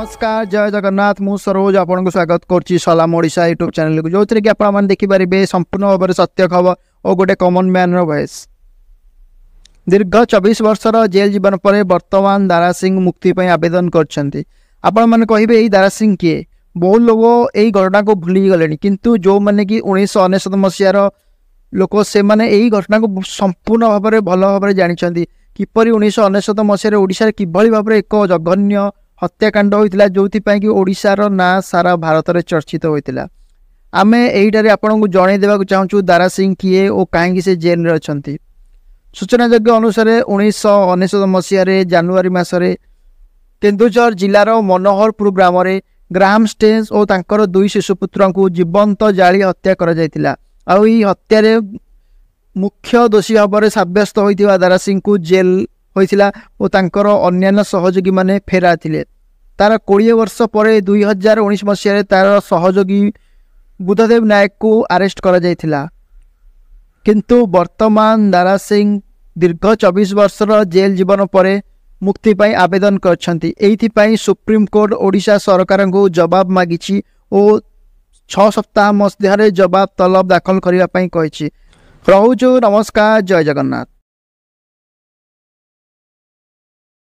नमस्कार जय जगन्नाथ मु सरोज आपन को स्वागत करछि सलाम ओडिशा यूट्यूब चैनल को जो कि आपण मान देखि परिबे संपूर्ण भाव में सत्य खबर और गोटे कॉमन मैन रो वॉइस। दीर्घ 24 वर्षर जेल जीवन पर वर्तमान दारा सिंह मुक्ति पर आवेदन करछन्ती। आपण माने कहिबे एई दारा सिंह किए। बहुत लोग एई घटना को भूली गलेनी किंतु जो माने कि 1999 मसियार लोक से माने एई घटना को संपूर्ण भाव में भल भाव में जानिछन्ती किपरि 1999 मसियार ओडिशा रे किभली भाव में एक जघन्य हत्याकांड होता जो कि ओडिशार ना सारा भारत में चर्चित होता। आमे एइटारे आपन को जणै देबाक चाहूँ दारा सिंह किए और कहीं से जेल में अच्छा। सूचनायोग्य अनुसार 1999 मसीह जनवरी मसरे केन्दुझर जिलार मनोहरपुर ग्राम में ग्राहम स्टेन्स और तांकर दुई शिशुपुत्र को जीवंत जाली हत्या करा जायतिला। आउ ई हत्यारे मुख्य दोषी भाव में सब्यस्त होइतिबा दारा सिंह को जेल होइतिला और तांकर अन्यान्य सहयोगी माने फेरा थिले। तार 20 वर्ष पर 2019 मसीह तार सहयोगी बुद्धदेव नायक को अरेस्ट करा जायतिला। किंतु वर्तमान दारा सिंह दीर्घ 24 वर्षर जेल जीवन पर मुक्ति पाई आवेदन करछन्ती। एइथिपाई सुप्रीम कोर्ट ओडिशा सरकार को जवाब मागिछि और 6 सप्ताह मध्य जवाब तलब दाखल करिया पाई कहिछि। रहुछु नमस्कार जय जगन्नाथ।